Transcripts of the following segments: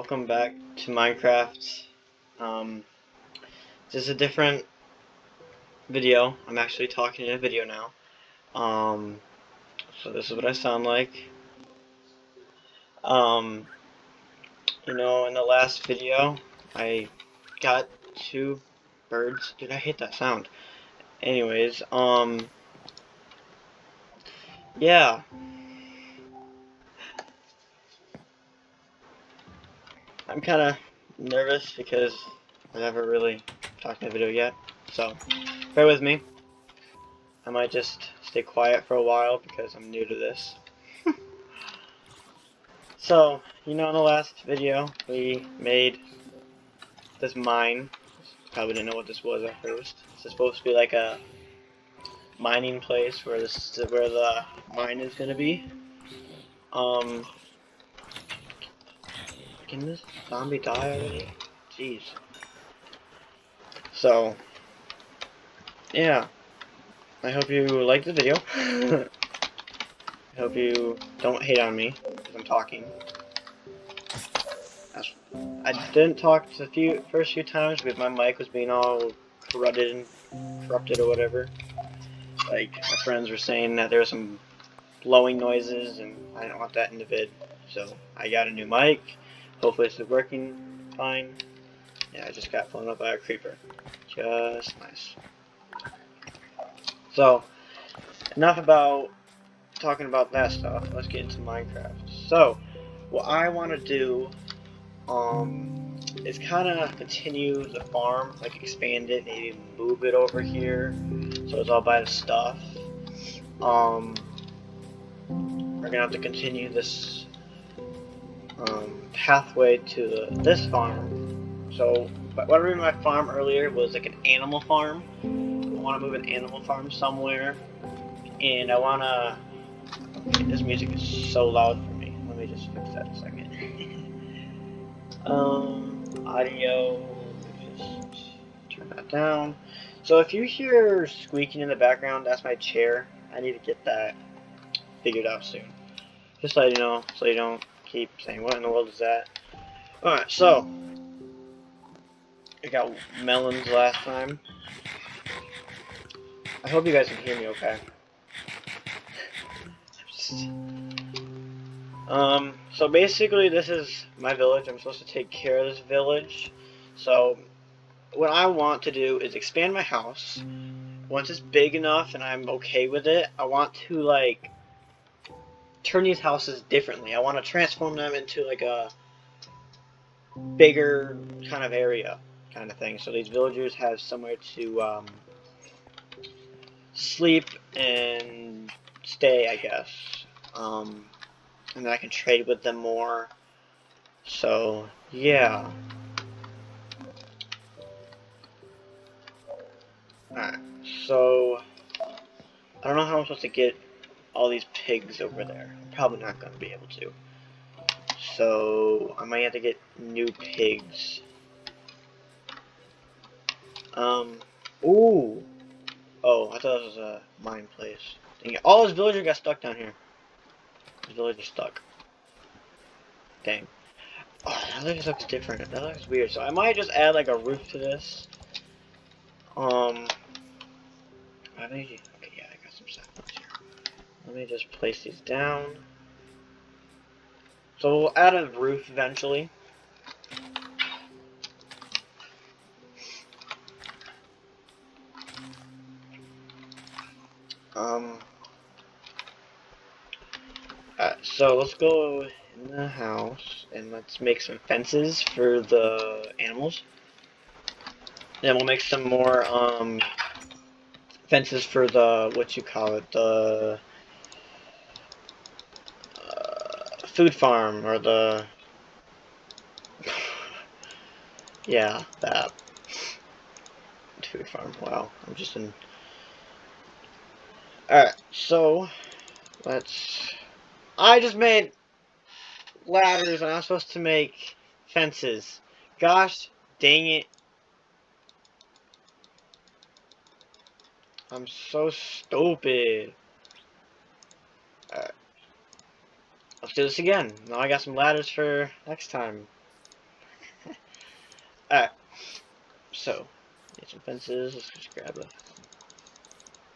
welcome back to Minecraft. Um, this is a different video. I'm actually talking in a video now. So this is what I sound like. Um, in the last video, I got two birds. Dude, I hate that sound. Anyways, yeah. I'm kind of nervous because I never really talked in a video yet. So, bear with me. I might just stay quiet for a while because I'm new to this. So, in the last video, we made this mine. Probably didn't know what this was at first. This is supposed to be like a mining place where this is where the mine is gonna be. Um, can this zombie die already? Jeez. So, yeah. I hope you like the video. I hope you don't hate on me because I'm talking. I didn't talk the first few times because my mic was being all corrupted or whatever. Like, my friends were saying that there were some blowing noises, and I didn't want that in the vid. So, I got a new mic. Hopefully this is working fine. Yeah, I just got blown up by a creeper. Just nice. So, enough about talking about that stuff. Let's get into Minecraft. So, what I want to do, is kind of continue the farm, like expand it, maybe move it over here, so it's all by the stuff. We're gonna have to continue this pathway to this farm. So, what I remember my farm earlier was like an animal farm. I want to move an animal farm somewhere, and I want to. Okay, this music is so loud for me. Let me just fix that a second. Audio. Just turn that down. So if you hear squeaking in the background, that's my chair. I need to get that figured out soon. Just so you know, so you don't keep saying, what in the world is that? Alright, so we got melons last time. I hope you guys can hear me okay. So basically this is my village. I'm supposed to take care of this village. So what I want to do is expand my house. Once it's big enough and I'm okay with it, I want to like turn these houses differently. I want to transform them into like a bigger kind of area kind of thing. So these villagers have somewhere to sleep and stay, I guess. And then I can trade with them more. So, yeah. Alright, so I don't know how I'm supposed to get all these pigs over there. I'm probably not going to be able to. So, I might have to get new pigs. Ooh. Oh, I thought it was a mine place. Dang it. Oh, this villager got stuck down here. This villager's stuck. Dang. Oh, that looks different. That looks weird. So I might just add like a roof to this. Okay, yeah, I got some saplings here. Let me just place these down. So we'll add a roof eventually. So let's go in the house and let's make some fences for the animals. Then we'll make some more fences for the the food farm or the yeah, that food farm. Wow, I'm just in. All right, so I just made ladders and I'm supposed to make fences. Gosh dang it. I'm so stupid. Alright. Let's do this again. Now I got some ladders for next time. Alright, so, get some fences. Let's just grab a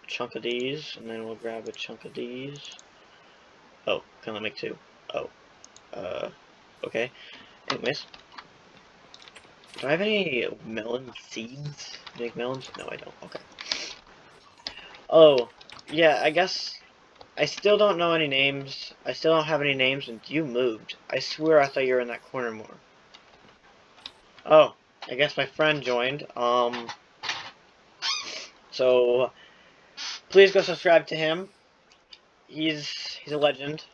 chunk of these, and then we'll grab a chunk of these. Oh, can I make two? Oh, okay. Anyways, do I have any melon seeds? Do I make melons? No, I don't. Okay. Oh, yeah, I guess I still don't know any names. I still don't have any names, and you moved. I swear I thought you were in that corner more. Oh, I guess my friend joined. So please go subscribe to him. He's a legend.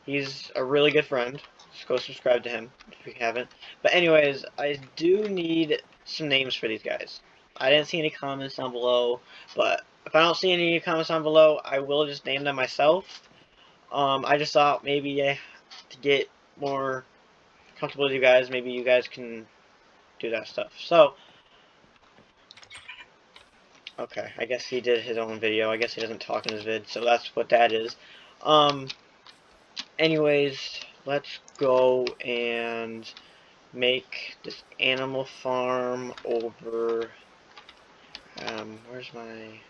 He's a really good friend. Just go subscribe to him if you haven't. But anyways, I do need some names for these guys. I didn't see any comments down below, but if I don't see any comments down below, I will just name them myself. I just thought maybe to get more comfortable with you guys, maybe you guys can do that stuff. So, okay, I guess he did his own video. I guess he doesn't talk in his vid, so that's what that is. Anyways, let's go and make this animal farm over, where's my,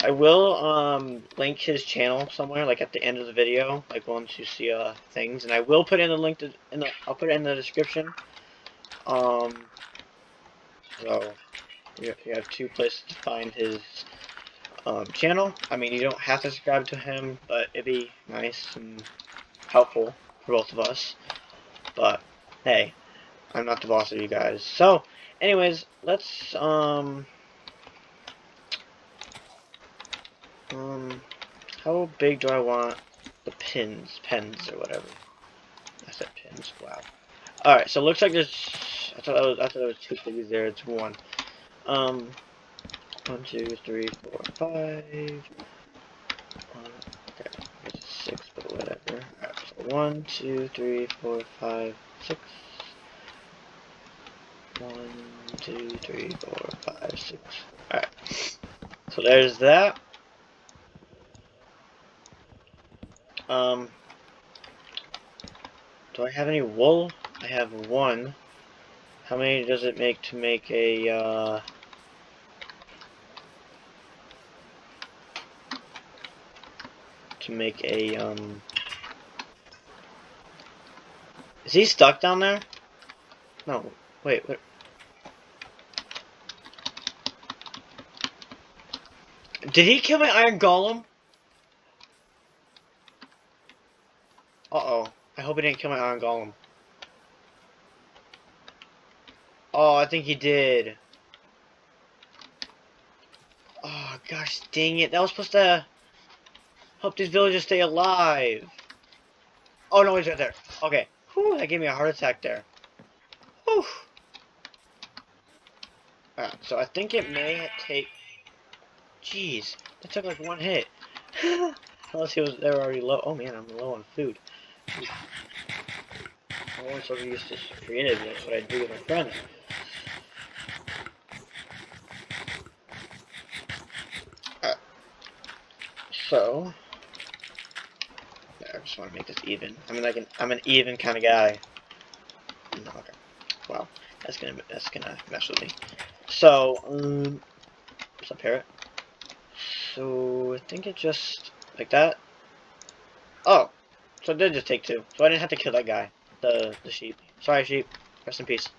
I will, link his channel somewhere, like at the end of the video, like once you see, things, and I will put in the link to, I'll put it in the description. So, you have two places to find his, channel. I mean, you don't have to subscribe to him, but it'd be nice and helpful for both of us. But, hey, I'm not the boss of you guys. So, anyways, let's, how big do I want the pens or whatever? I said pins, wow. Alright, so it looks like there's, I thought there was two piggies there, it's one. 1, 2, 3, 4, 5. Okay, it's 6, but whatever. Alright, so 1, 2, 3, 4, 5, 6. 1, 2, 3, 4, 5, 6. Alright. So there's that. Do I have any wool? I have 1. How many does it make to make a, is he stuck down there? No, wait, what? Did he kill my iron golem? Uh-oh. I hope he didn't kill my iron golem. Oh, I think he did. Oh, gosh dang it. That was supposed to help these villagers stay alive. Oh, no, he's right there. Okay. Whew, that gave me a heart attack there. Whew. Alright, so I think it may take... Jeez, that took like 1 hit. Unless they were already low. Oh man, I'm low on food. I'm only so used to creative. That's what I do with my friends. So, I just want to make this even. I mean, I'm an even kind of guy. No, okay. Wow, that's gonna mess with me. So, what's up, parrot? So I think it just like that. Oh, so it did just take 2. So I didn't have to kill that guy, the sheep. Sorry, sheep. Rest in peace.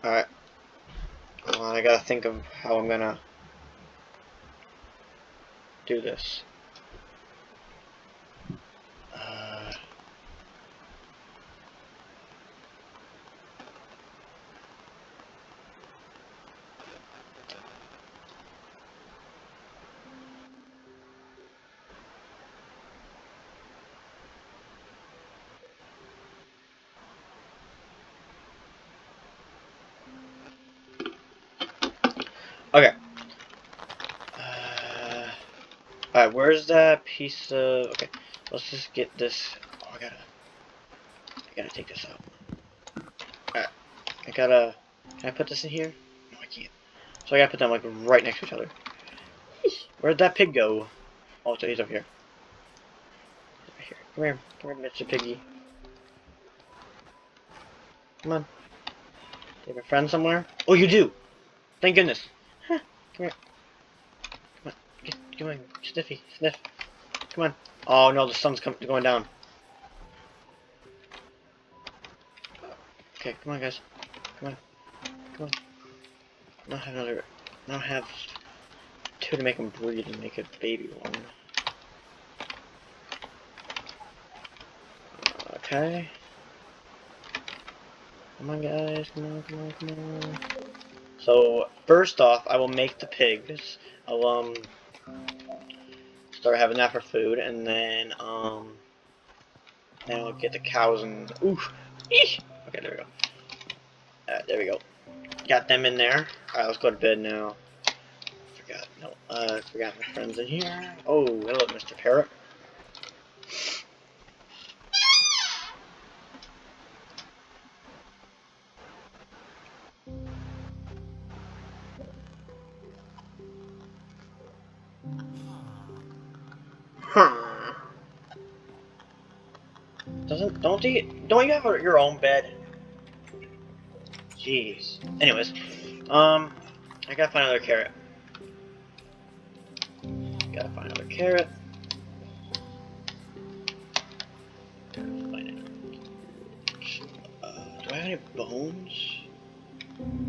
All right. I gotta think of how I'm gonna do this. Okay. Alright, where's that piece of... Okay, let's just get this... Oh, I gotta take this out. Alright, Can I put this in here? No, I can't. So I gotta put them, like, right next to each other. Where'd that pig go? Oh, so he's up here. He's over here. Come here, Mr. Piggy. Come on. Do you have a friend somewhere? Oh, you do! Thank goodness. Huh. Come here. Come on. Come on. Sniffy. Sniff. Come on. Oh no, the sun's going down. Okay, come on, guys. Come on. Come on. Now have another. Now have two to make him breed and make a baby one. Okay. Come on, guys. Come on, come on, come on. So, first off, I will make the pigs. I'll, start having that for food, and then I'll get the cows and... Oof! Eesh! Okay, there we go. There we go. Got them in there. Alright, let's go to bed now. Forgot my friends in here. Oh, hello, Mr. Parrot. Don't you have your own bed? Jeez. Anyways, I gotta find another carrot. Gotta find another carrot. Do I have any bones?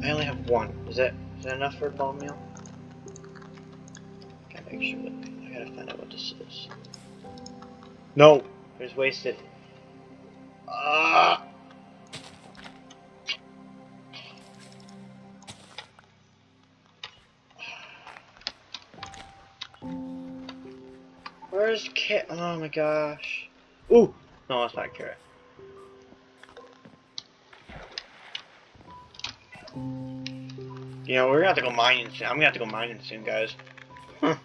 I only have one. Is that enough for a bone meal? Gotta make sure that I gotta find out what this is. No, it's wasted. Ah. Where's carrot? Oh my gosh. Ooh, no, it's not a carrot. You know, we're gonna have to go mining soon. I'm gonna have to go mining soon, guys. Huh.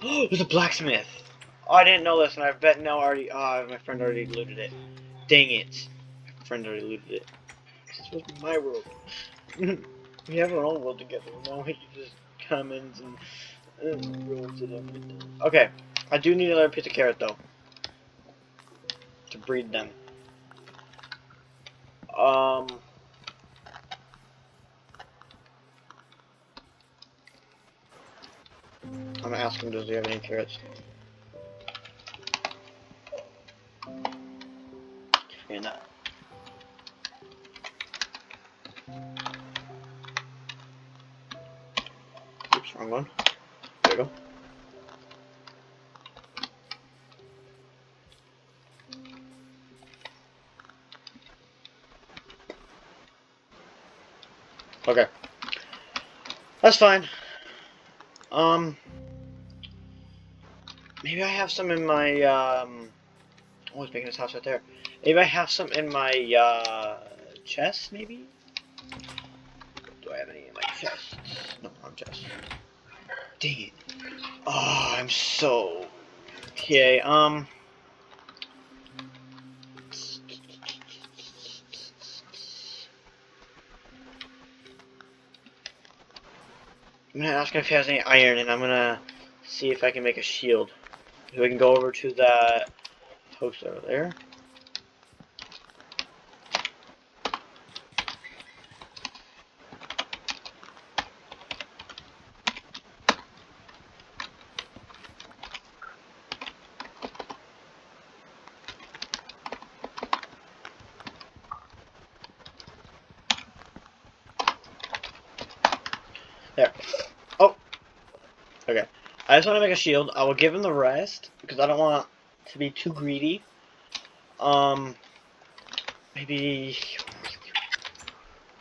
There's a blacksmith. Oh, I didn't know this, and I bet now already. My friend already looted it. Dang it. My friend already looted it. This is supposed to be my world. We have our own world together. No, he just comments and ruins it everything. Okay, I do need another piece of carrot though to breed them. I'm gonna ask him, does he have any carrots? Forgetting that. Oops, wrong one. There we go. Okay. That's fine. Maybe I have some in my, oh, he's making his house right there. Maybe I have some in my, chest, maybe? Do I have any in my chest? No, wrong chest. Dang it. Oh, I'm so... Okay, I'm gonna ask him if he has any iron, and I'm gonna see if I can make a shield. So we can go over to that post over there. There. Oh! Okay. I just want to make a shield. I will give him the rest, because I don't want to be too greedy. Maybe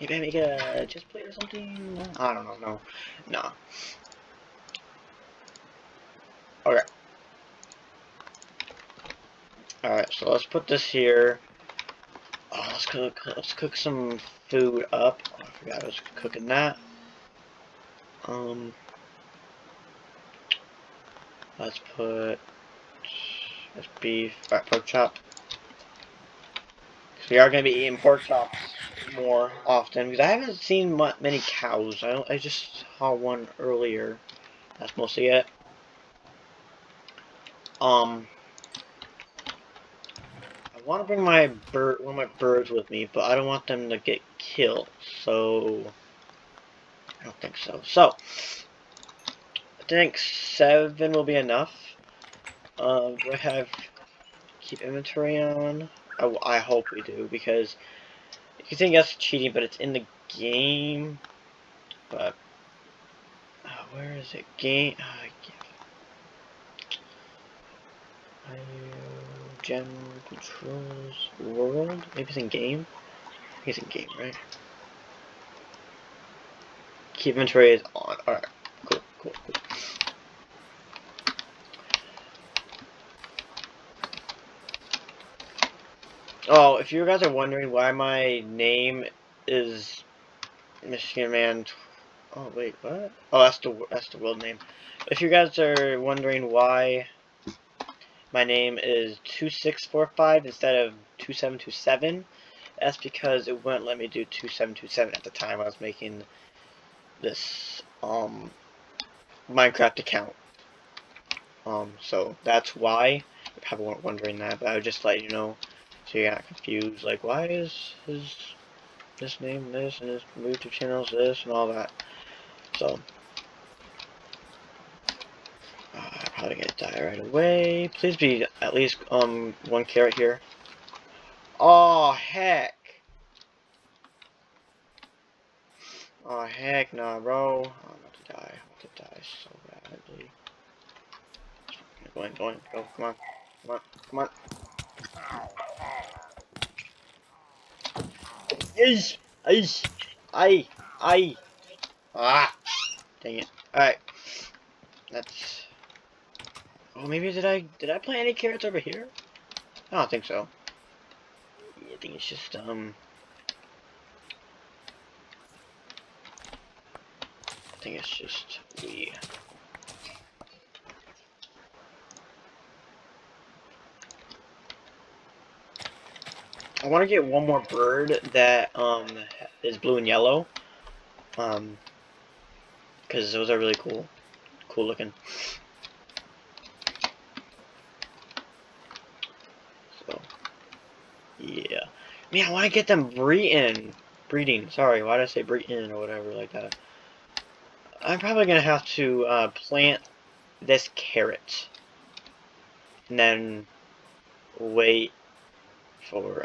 I make a chest plate or something? I don't know. No. Okay. Alright, so let's put this here. Oh, let's cook some food up. Oh, I forgot I was cooking that. Let's put this beef, pork chop. So we are going to be eating pork chops more often, because I haven't seen many cows. I just saw one earlier. That's mostly it. I want to bring one of my birds with me, but I don't want them to get killed, so I don't think so. So I think 7 will be enough. Do I have keep inventory on? I hope we do, because you think that's cheating, but it's in the game. But where is it? Game. General controls world. Maybe it's in game. I think it's in game, right? Keep inventory is on. All right. Cool. Oh, if you guys are wondering why my name is Michigan Man. Oh wait, what? Oh, that's the world name. If you guys are wondering why my name is 2645 instead of 2727, that's because it wouldn't let me do 2727 at the time I was making this Minecraft account. So that's why. You probably weren't wondering that, but I would just let you know so you're not confused. Like, why is this name this and his YouTube channel's this and all that? So I'm probably gonna die right away. Please be at least 1 carrot here. Oh heck! Oh heck nah, bro. I'm about to die. I'm about to die so badly. Go, come on. Yeesh! Yeesh! Aye! Ah! Dang it. Alright. That's... Oh, maybe did I plant any carrots over here? I don't think so. I think it's just, I think it's just we... I want to get one more bird that, is blue and yellow. Because those are really cool. Cool looking. So, yeah. Man, I want to get them breeding. Sorry, why did I say breeding or whatever like that? I'm probably going to have to, plant this carrot. And then wait for,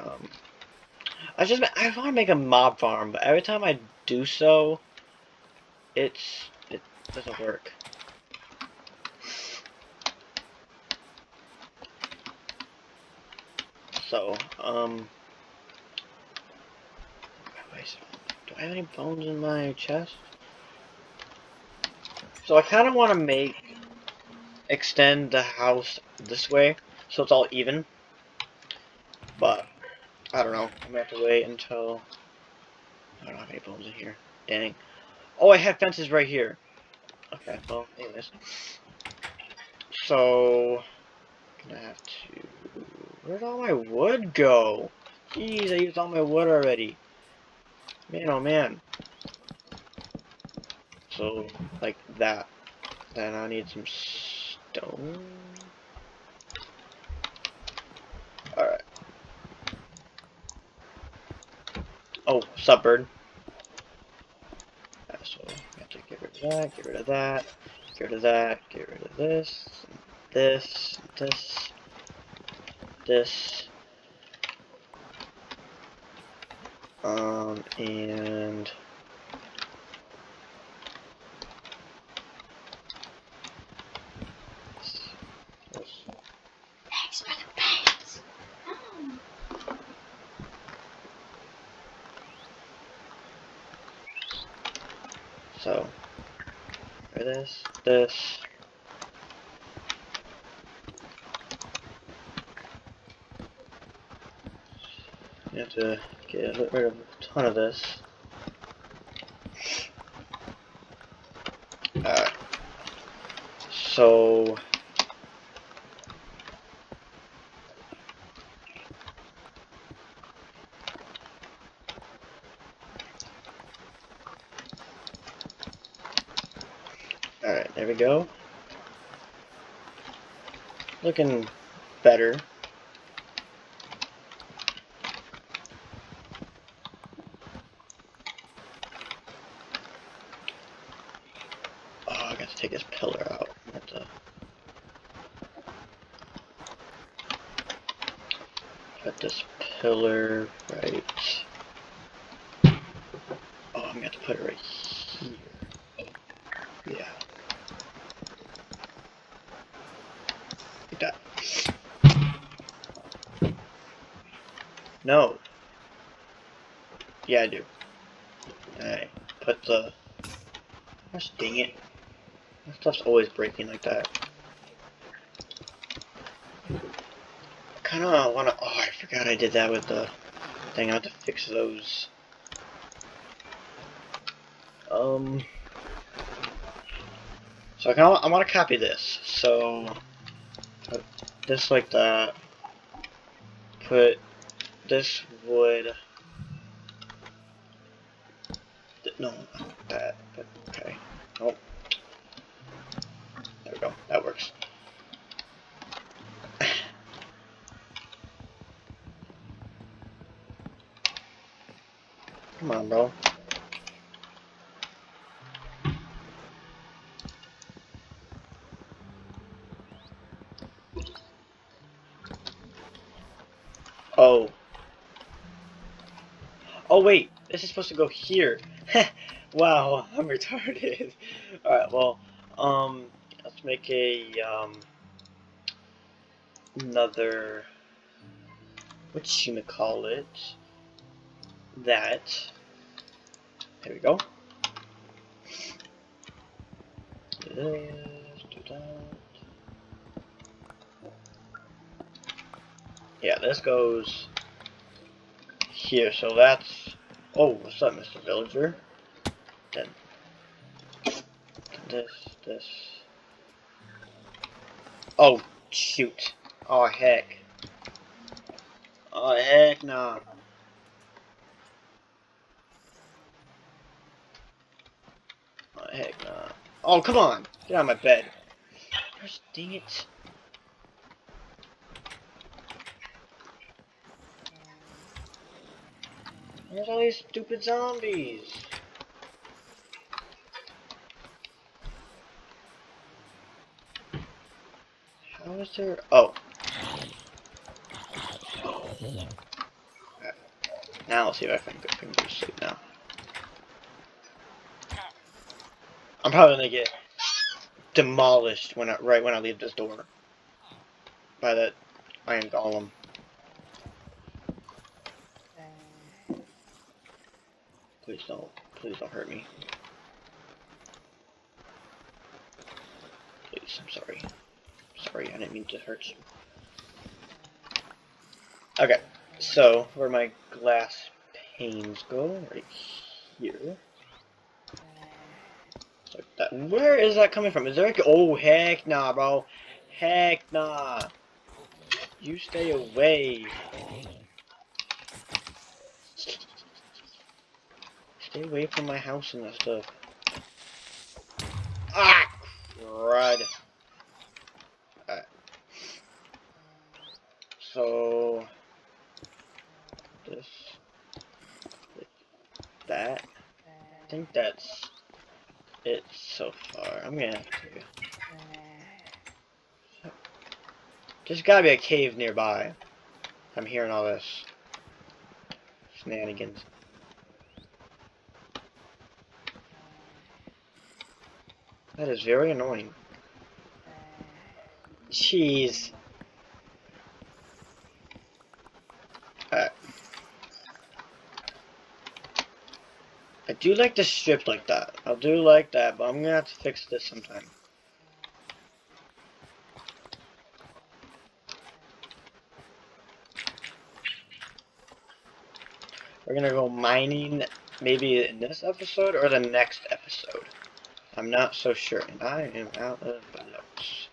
I want to make a mob farm, but every time I do so, it doesn't work. So, do I have any bones in my chest? So I kind of want to extend the house this way, so it's all even. But, I don't know. I'm gonna have to wait until... I don't have any bones in here. Dang. Oh, I have fences right here. Okay, well, anyways. So, gonna have to... Where'd all my wood go? Jeez, I used all my wood already. Man, oh man. So, like that. Then I need some stone. Alright. Oh, sup, bird. So, I have to get rid of that, get rid of that, get rid of that, get rid of this, this. And... Thanks for the pants. So, for this. You have to get rid of a ton of this. Alright. So... Alright, there we go. looking better. Oh, I got to take this pillar out. I have to put this pillar right. Oh, I'm gonna have to put it right here. Yeah. Like that. No. Yeah, I do. Alright. Put the... Gosh dang it. My stuff's always breaking like that. I kinda wanna... Oh, I forgot I did that with the thing. I have to fix those. So I want to copy this. So put this like that. Put this wood. No, not that. But okay. Oh, there we go. That works. Come on, bro. Oh. Oh wait, this is supposed to go here. Wow, I'm retarded. Alright, well, let's make a, another, whatchamacallit, that. There we go. Do this, do that. Yeah, this goes here, so that's... Oh, what's up, Mr. Villager? Then this. Oh, shoot. Oh, heck. Oh, heck nah. Oh, heck nah. Oh, come on. Get out of my bed. Gosh, dang it. There's all these stupid zombies. How is there... Oh. Now let's see if I can go to sleep now. I'm probably gonna get demolished right when I leave this door by that iron golem. Please don't hurt me. Please, I'm sorry. Sorry, I didn't mean to hurt you. Okay, so where my glass panes go, right here. Like that. Where is that coming from? Is there like... Oh, heck nah, bro. Heck nah. You stay away. Stay away from my house and that stuff. Ah! Crud. Alright. So... This... That... I think that's it so far. I'm gonna have to... There's gotta be a cave nearby. I'm hearing all this shenanigans. That is very annoying. Jeez. Alright. I do like the strip like that. I do like that, but I'm gonna have to fix this sometime. We're gonna go mining maybe in this episode or the next episode. I'm not so sure, and I am out of notes.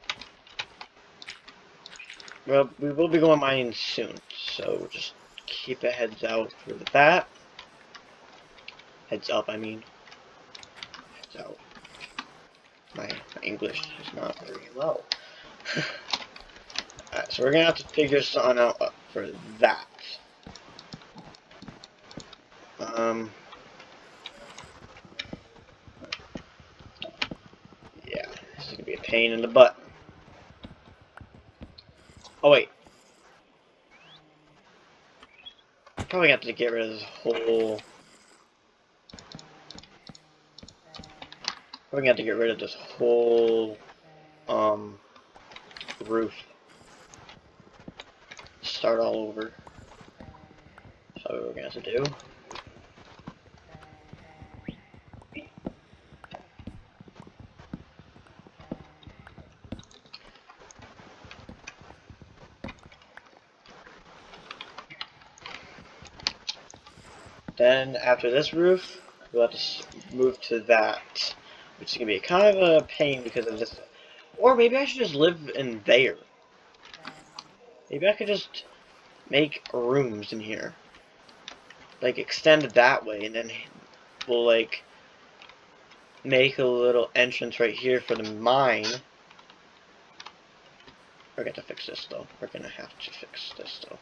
Well, we will be going mining soon, so just keep a heads out for that. Heads up, I mean. Heads out. My English is not very low. Alright, so we're gonna have to figure something out for that. Yeah, this is gonna be a pain in the butt. Oh wait. Probably have to get rid of this whole... Probably have to get rid of this whole, roof. Start all over. That's what we're gonna have to do. Then, after this roof, we'll have to move to that. Which is gonna be kind of a pain because of this. Or maybe I should just live in there. Maybe I could just make rooms in here. Like, extend it that way, and then we'll, like, make a little entrance right here for the mine. We're gonna have to fix this, though. We're gonna have to fix this, though.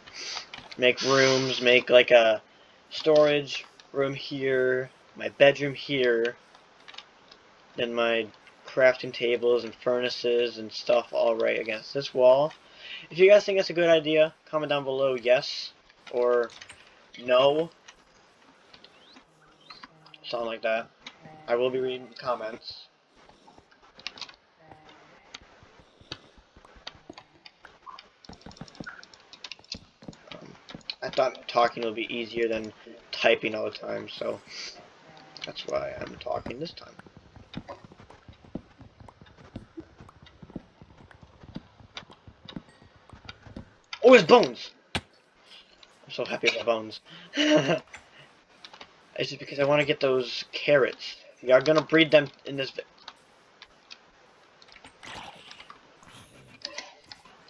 Make rooms, make, like, a storage room here, my bedroom here, then my crafting tables and furnaces and stuff all right against this wall. If you guys think that's a good idea, comment down below yes or no. Something like that. I will be reading comments. I thought talking would be easier than typing all the time, so that's why I'm talking this time. Oh, his bones! I'm so happy about bones. It's just because I want to get those carrots. We are going to breed them in this...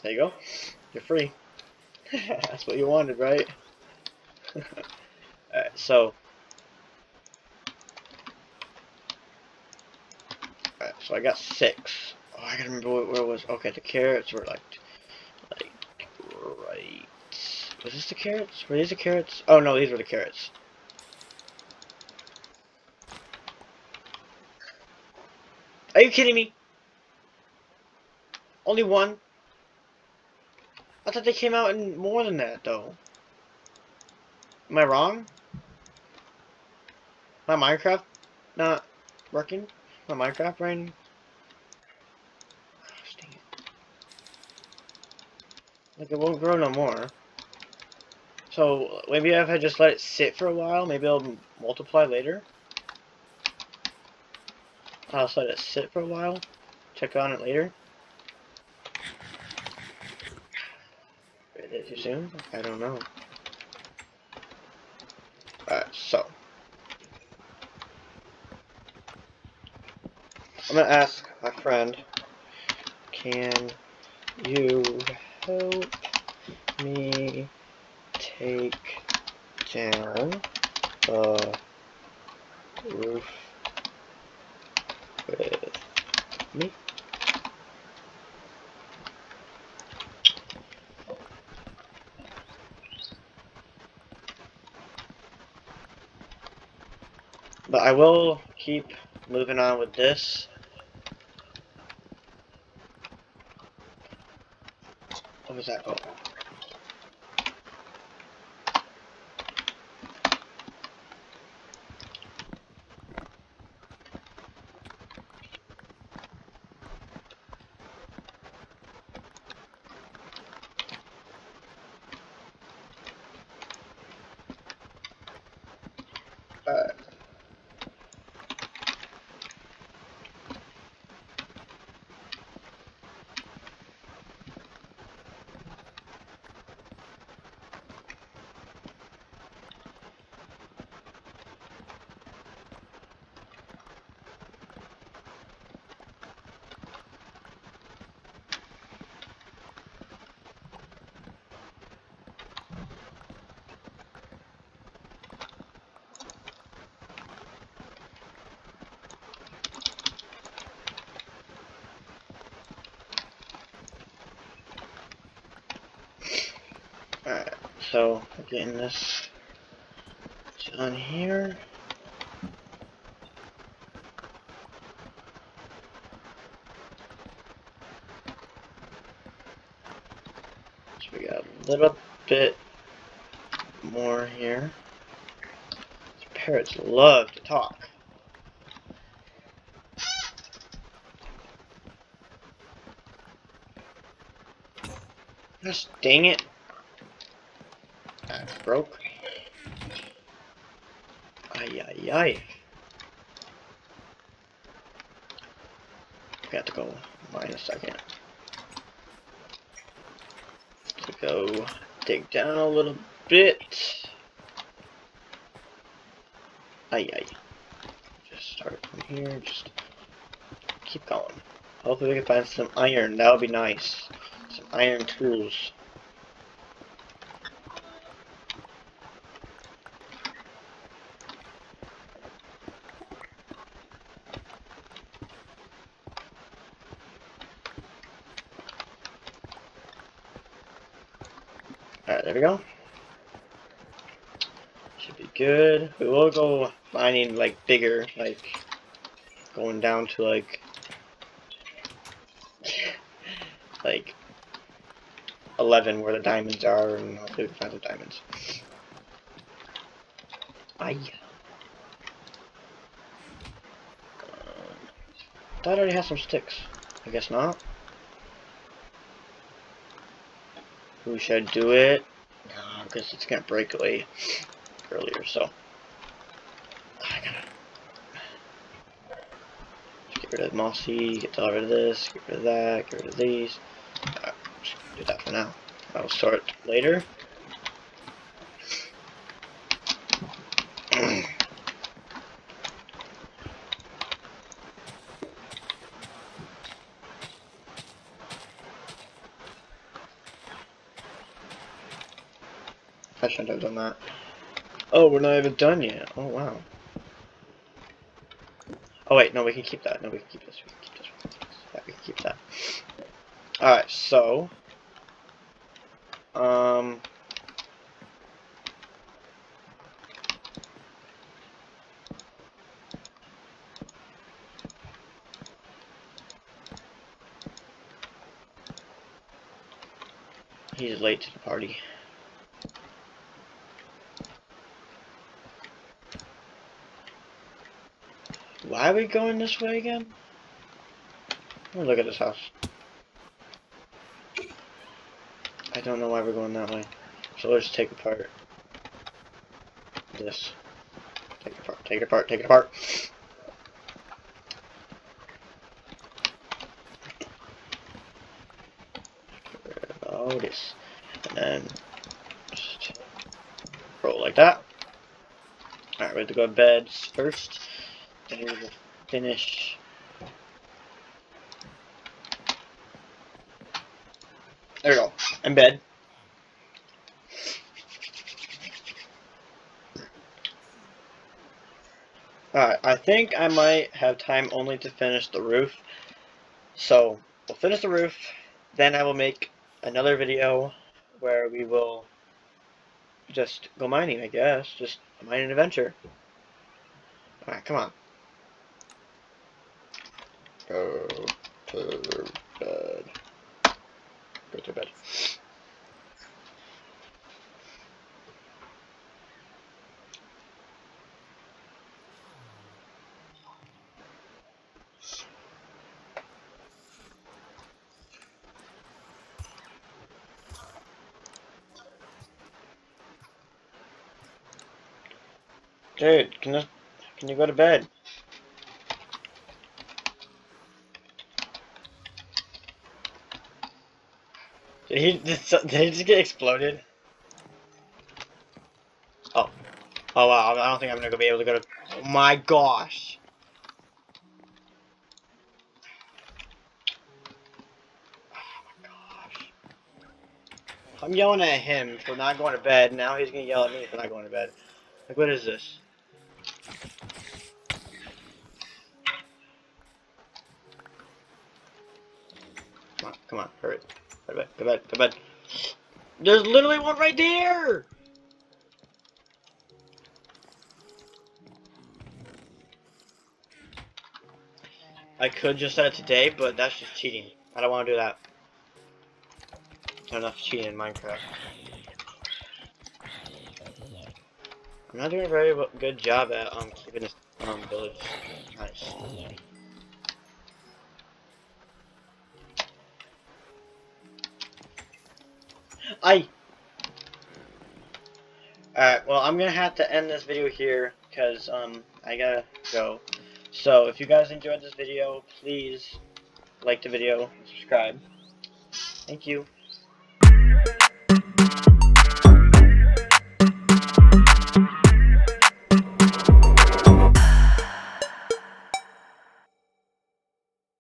There you go. You're free. That's what you wanted, right? Alright, so... Alright, so I got 6. Oh, I gotta remember where it was. Okay, the carrots were like right... Was this the carrots? Were these the carrots? Oh no, these were the carrots. Are you kidding me? Only one? I thought they came out in more than that, though. Am I wrong? My Minecraft not working? My Minecraft brain? Gosh, dang it. Like, it won't grow no more. So, maybe if I just let it sit for a while, maybe it'll multiply later? I'll just let it sit for a while. Check on it later. Is it too soon? I don't know. Alright, so. I'm gonna ask my friend, can you help me take down the roof with me? But I will keep moving on with this. What was that? Oh. Alright, so getting this done here. So we got a little bit more here. These parrots love to talk. Gosh dang it. That broke. Ay ay ay. We have to go mine a second. To go dig down a little bit. Ay ay. Just start from here, just keep going. Hopefully we can find some iron, that would be nice. Some iron tools. Alright, there we go. Should be good. We will go mining like bigger, like going down to like 11 where the diamonds are, and hopefully we can find some diamonds. Aye. That already has some sticks. I guess not. Who should do it? No, because it's gonna break away earlier, so. I gotta get rid of mossy, get rid of this, get rid of that, get rid of these. Just do that for now. I'll sort later. I shouldn't have done that. Oh, we're not even done yet. Oh, wow. Oh, wait, no, we can keep that. No, we can keep this. We can keep this. Yeah, we can keep that. Alright, so. He's late to the party. Why are we going this way again? Oh, look at this house. I don't know why we're going that way. So let's take apart this. Take it apart, take it apart, take it apart. Get rid of all this. And then just roll like that. Alright, we have to go to bed first. Then we will finish. There we go. In bed. Alright, I think I might have time only to finish the roof. So, we'll finish the roof, then I will make another video where we will just go mining, I guess. Just a mining adventure. Alright, come on. Go to bed. Go to bed. Dude, can you go to bed? Did he just get exploded? Oh. Oh wow, I don't think I'm gonna be able to go to. Oh my gosh. I'm yelling at him for not going to bed. Now he's gonna yell at me for not going to bed. Like, what is this? Come on, hurry. Go to bed, go to bed, go to bed. There's literally one right there! I could just set it today, but that's just cheating. I don't want to do that. There's enough cheating in Minecraft. I'm not doing a very good job at keeping this village nice. Alright, well, I'm gonna have to end this video here because I gotta go. So if you guys enjoyed this video, please like the video and subscribe. Thank you.